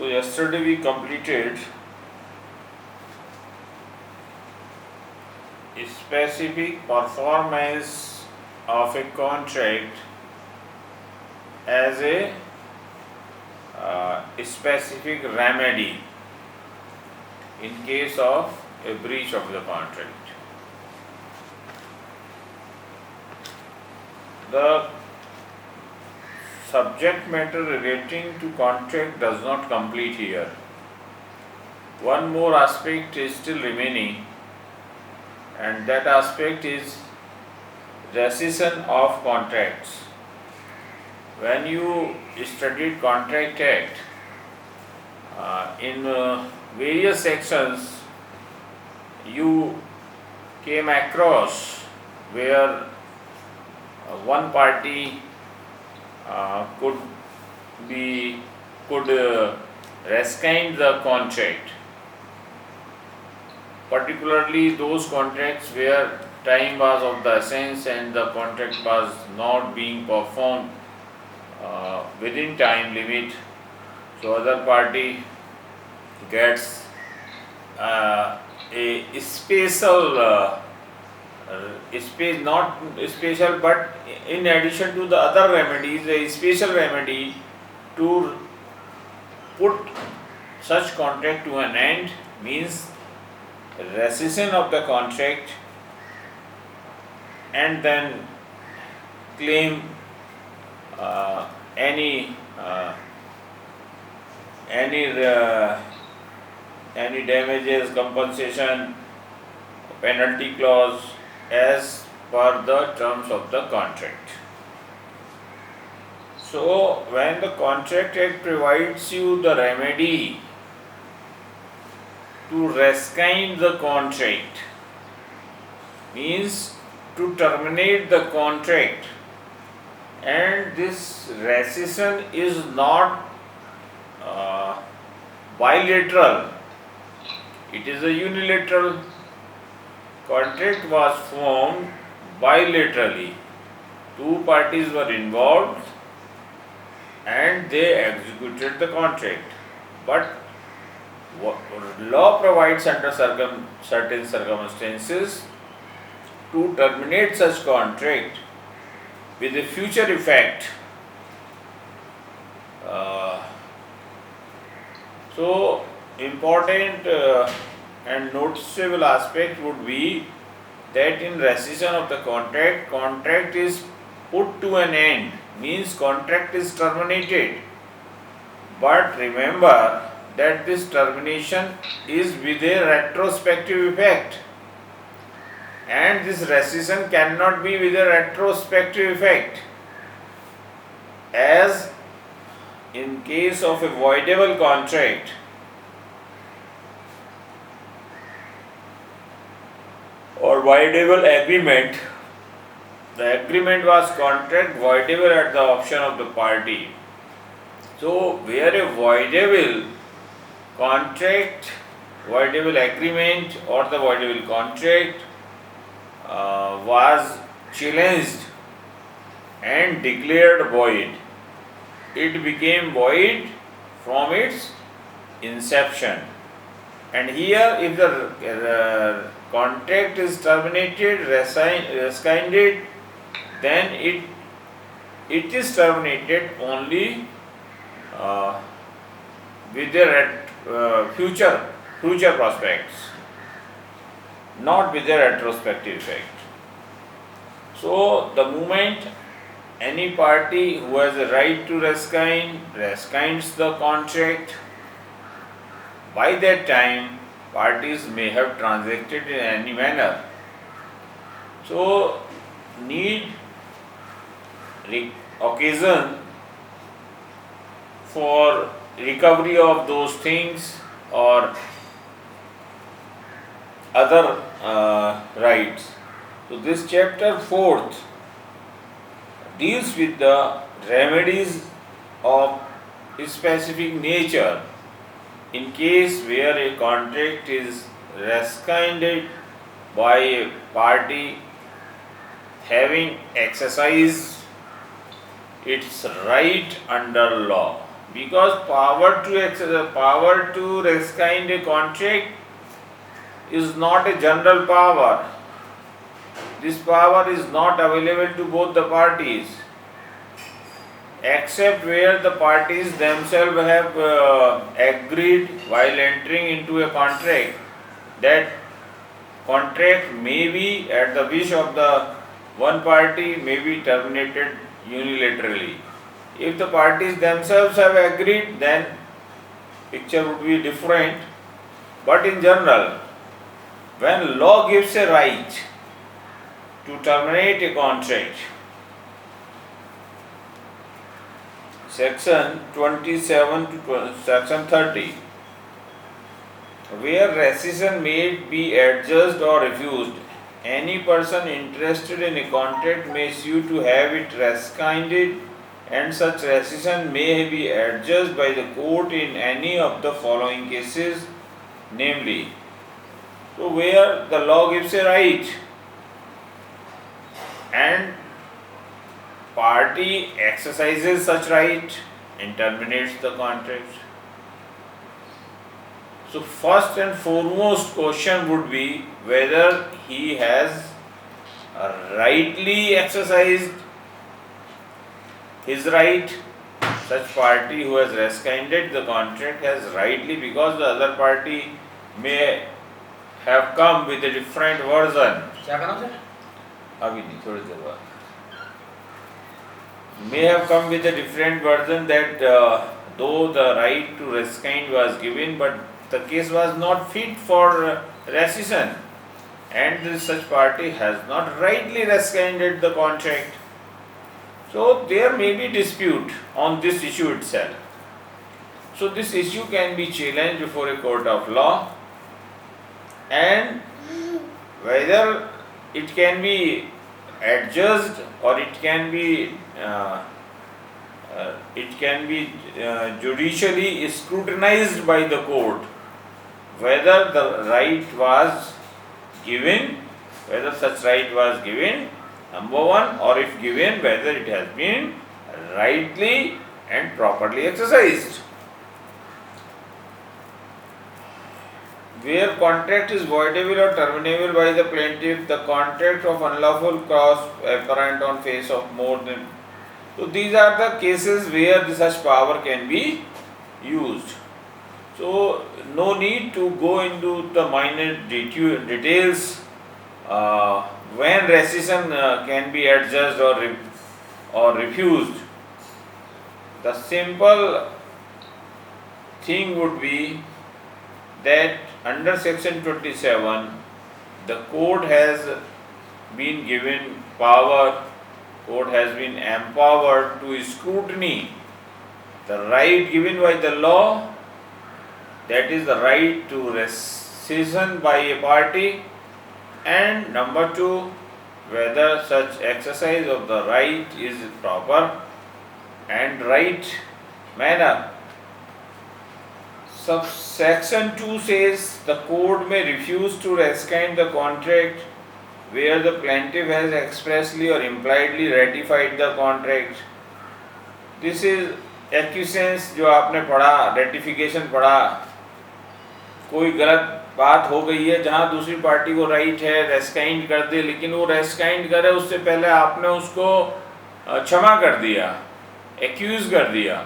So yesterday we completed a specific performance of a contract as a specific remedy in case of a breach of the contract. The subject matter relating to contract does not complete here. One more aspect is still remaining, and that aspect is rescission of contracts. When you studied Contract Act, in various sections you came across where one party could rescind the contract, particularly those contracts where time was of the essence and the contract was not being performed within time limit. So other party gets a special not special, but in addition to the other remedies, a special remedy to put such contract to an end, means rescission of the contract, and then claim any damages, compensation, penalty clause as per the terms of the contract. So when the Contract Act provides you the remedy to rescind the contract, means to terminate the contract, and this rescission is not bilateral, it is a unilateral. Contract was formed bilaterally, two parties were involved and they executed the contract, but law provides under certain circumstances to terminate such contract with a future effect. So important and noticeable aspect would be that in rescission of the contract is put to an end, means contract is terminated. But remember that this termination is with a retrospective effect, and this rescission cannot be with a retrospective effect, as in case of a voidable contract, or voidable agreement, the agreement was contract voidable at the option of the party. So where a voidable contract, voidable agreement or the voidable contract was challenged and declared void, it became void from its inception. And here, if the contract is terminated, rescinded, then it is terminated only with the future prospects, not with a retrospective effect. So the moment any party who has a right to rescinds the contract, by that time parties may have transacted in any manner. So need occasion for recovery of those things or other rights. So this chapter 4th deals with the remedies of specific nature in case where a contract is rescinded by a party having exercised its right under law. Because power to rescind a contract is not a general power. This power is not available to both the parties, except where the parties themselves have agreed while entering into a contract that contract may be, at the wish of the one party, may be terminated unilaterally. If the parties themselves have agreed, then picture would be different. But in general, when law gives a right to terminate a contract, section 27 to section 30, where rescission may be adjudged or refused, any person interested in a contract may sue to have it rescinded, and such rescission may be adjudged by the court in any of the following cases, namely, so where the law gives a right and party exercises such right and terminates the contract. So first and foremost question would be whether he has rightly exercised his right. Such party who has rescinded the contract has rightly, because the other party may have come with a different version. क्या करना sir? अभी नहीं, थोड़ी देर बाद. May have come with a different version that though the right to rescind was given, but the case was not fit for rescission, and such party has not rightly rescinded the contract. So there may be dispute on this issue itself. So this issue can be challenged before a court of law, and whether it can be adjudged or it can be judicially scrutinized by the court, whether the right was given, whether such right was given, number one, or if given, whether it has been rightly and properly exercised. Where contract is voidable or terminable by the plaintiff, the contract of unlawful cause apparent on face of more than. So these are the cases where such power can be used. So no need to go into the minor details when rescission can be adjudged or refused. The simple thing would be that under section 27, the court has been given power, court has been empowered to scrutiny the right given by the law, that is the right to rescission by a party, and number two, whether such exercise of the right is proper and right manner. Subsection 2 says the court may refuse to rescind the contract where the plaintiff has expressly or impliedly ratified the contract. This is acquiescence जो आपने पढ़ा, ratification पढ़ा, कोई गलत बात हो गई है जहाँ दूसरी पार्टी को राइट है रेस्काइंड कर दे, लेकिन वो रेस्काइंड करे उससे पहले आपने उसको क्षमा कर दिया, एक्यूज कर दिया,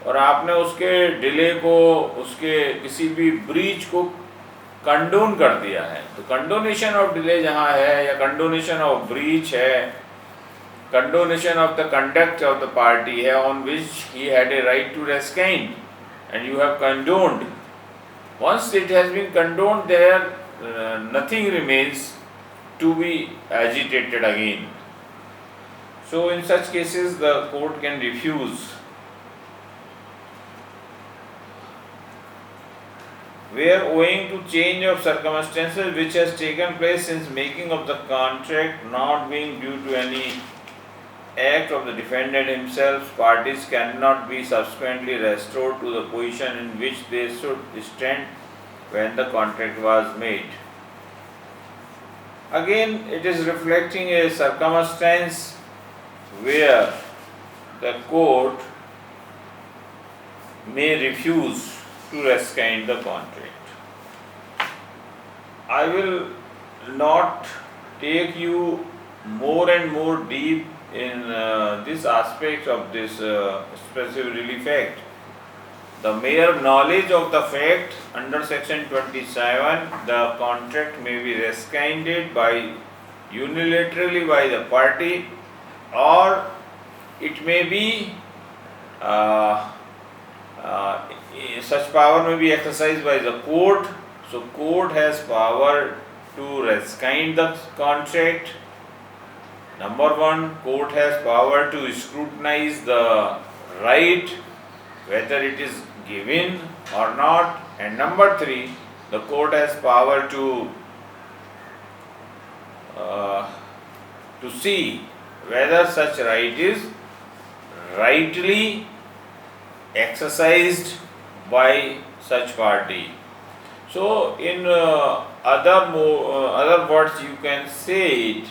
और आपने उसके डिले को, उसके किसी भी ब्रीच को कंडोन कर दिया है. तो कंडोनेशन ऑफ डिले जहाँ है या कंडोनेशन ऑफ ब्रीच है, condonation of the conduct of the party है on which he had a right to rescind and you have condoned. Once it has been condoned, there nothing remains to be agitated again. So in such cases the court can refuse. Where owing to change of circumstances which has taken place since making of the contract, not being due to any act of the defendant himself, parties cannot be subsequently restored to the position in which they should stand when the contract was made. Again, it is reflecting a circumstance where the court may refuse to rescind the contract. I will not take you more and more deep in this aspect of this specific relief act. The mere knowledge of the fact under section 27, the contract may be rescinded by unilaterally by the party, or it may be such power may be exercised by the court. So court has power to rescind the contract. Number one, court has power to scrutinize the right, whether it is given or not. And number three, the court has power to see whether such right is rightly exercised by such party. So, in other words, you can say it.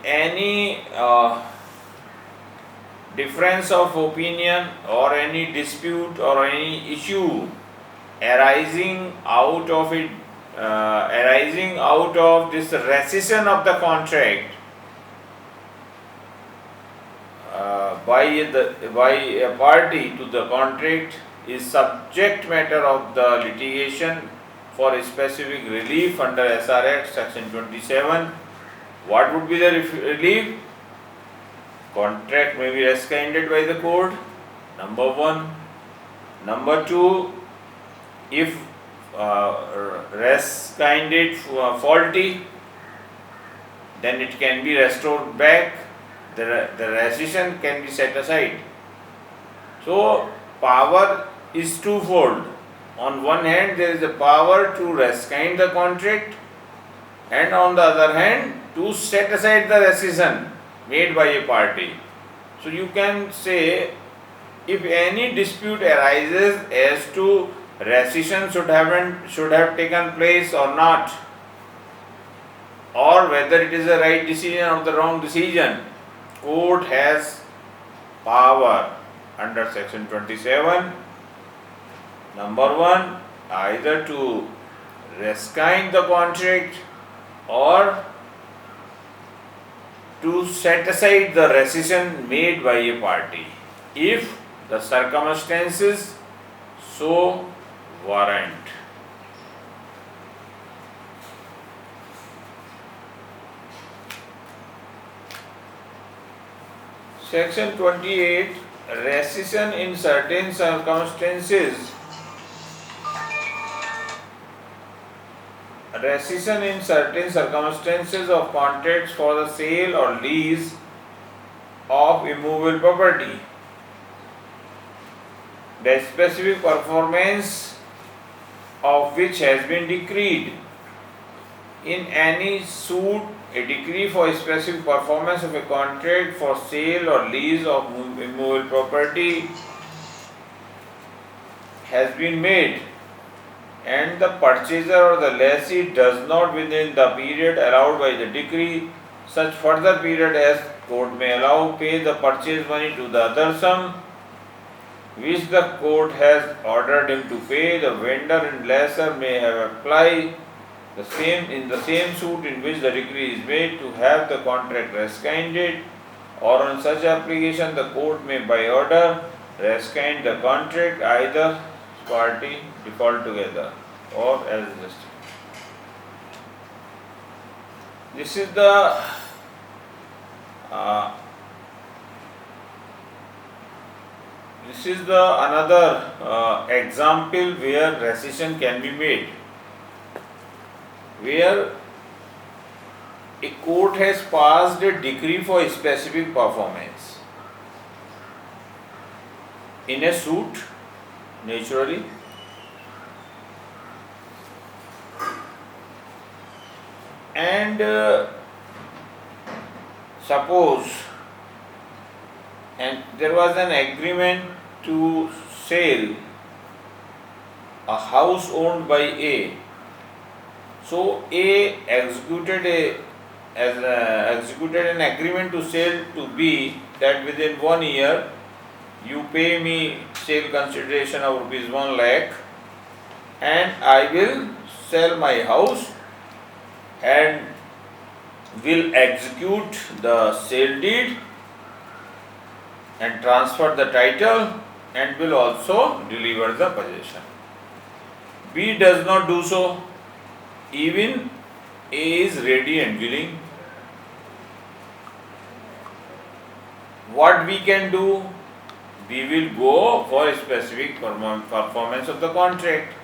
Any difference of opinion or any dispute or any issue arising out of it, arising out of this rescission of the contract by a party to the contract is subject matter of the litigation for a specific relief under SR Act section 27. What would be the relief? Contract may be rescinded by the court. Number one. Number two, if rescinded faulty, then it can be restored back. The rescission can be set aside. So power is twofold. On one hand, there is a power to rescind the contract, and on the other hand, to set aside the rescission made by a party. So you can say, if any dispute arises as to rescission should have taken place or not, or whether it is a right decision or the wrong decision, court has power under section 27. Number one, either to rescind the contract or to set aside the rescission made by a party, if the circumstances so warrant. Section 28, rescission in certain circumstances. Rescission in certain circumstances of contracts for the sale or lease of immovable property. The specific performance of which has been decreed. In any suit, a decree for a specific performance of a contract for sale or lease of immovable property has been made, and the purchaser or the lessee does not within the period allowed by the decree, such further period as court may allow, pay the purchase money to the other sum which the court has ordered him to pay. The vendor and lessor may have applied the same in the same suit in which the decree is made to have the contract rescinded, or on such application the court may by order rescind the contract, either party default together or as listed. This is the another example where rescission can be made, where a court has passed a decree for a specific performance in a suit, naturally, and suppose and there was an agreement to sell a house owned by A. So A executed an agreement to sell to B that within 1 year you pay me sale consideration of rupees 1 lakh and I will sell my house and will execute the sale deed and transfer the title and will also deliver the possession. B does not do so. Even A is ready and willing. What we can do? We will go for a specific performance of the contract.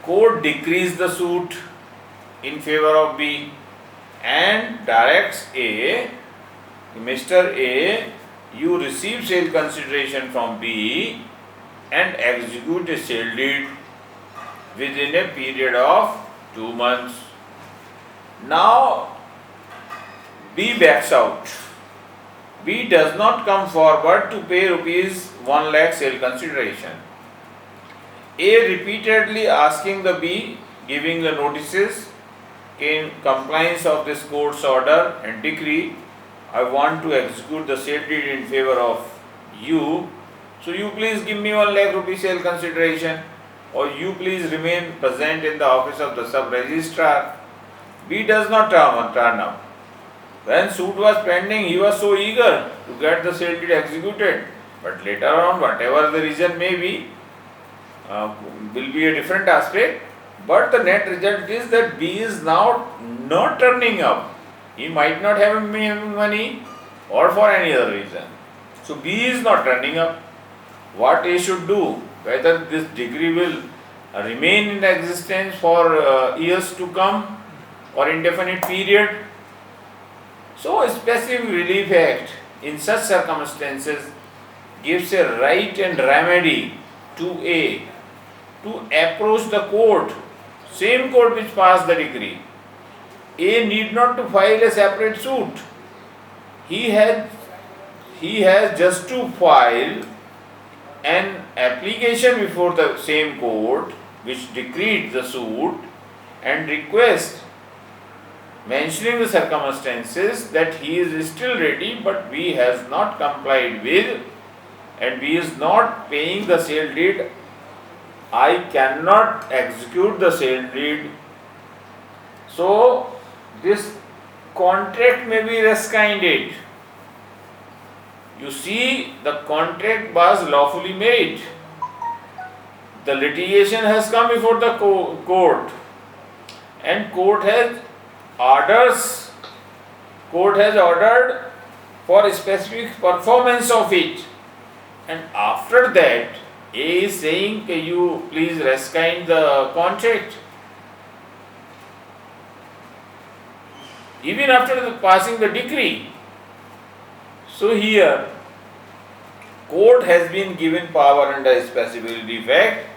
Court decrees the suit in favor of B and directs A, Mr. A, you receive sale consideration from B and execute a sale deed within a period of 2 months. Now B backs out. B does not come forward to pay rupees 1 lakh sale consideration. A repeatedly asking the B, giving the notices in compliance of this court's order and decree, I want to execute the sale deed in favor of you. So you please give me 1 lakh rupee sale consideration, or you please remain present in the office of the sub-registrar. B does not turn up. When suit was pending, he was so eager to get the sale deed executed. But later on, whatever the reason may be, will be a different aspect. But the net result is that B is now not turning up. He might not have money or for any other reason. So B is not turning up. What A should do? Whether this decree will remain in existence for years to come or indefinite period. So a specific relief act in such circumstances gives a right and remedy to A to approach the court, same court which passed the decree. A need not to file a separate suit. He has just to file an application before the same court which decreed the suit and request, mentioning the circumstances that he is still ready but B has not complied with and B is not paying the sale deed. I cannot execute the sale deed. So this contract may be rescinded. You see, the contract was lawfully made. The litigation has come before the court and court has ordered for a specific performance of it, and after that A is saying, can you please rescind the contract? Even after passing the decree. So here court has been given power under a specific relief act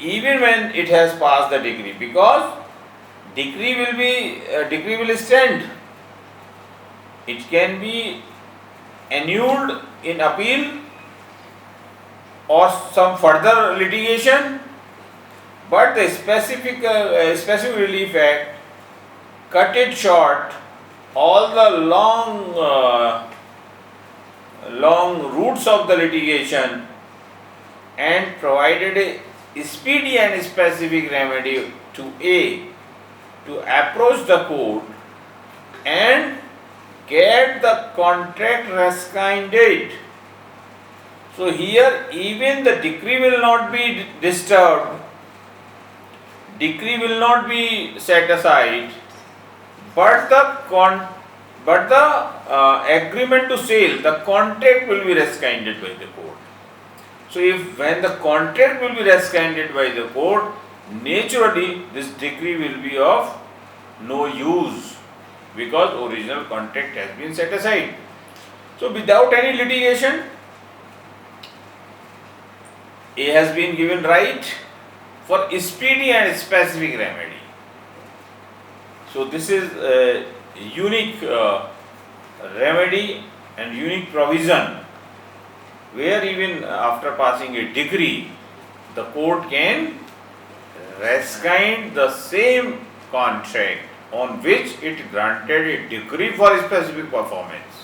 even when it has passed the decree, because decree will stand. It can be annulled in appeal or some further litigation, but the specific relief act cut it short all the long routes of the litigation and provided a speedy and specific remedy to A to approach the court and get the contract rescinded. So here even the decree will not be disturbed, decree will not be set aside, but the agreement to sale, the contract will be rescinded by the court. So when the contract will be rescinded by the court, naturally this decree will be of no use because original contract has been set aside. So without any litigation, A has been given right for speedy and specific remedy. So this is a unique remedy and unique provision where even after passing a decree, the court can rescind the same contract on which it granted a decree for specific performance.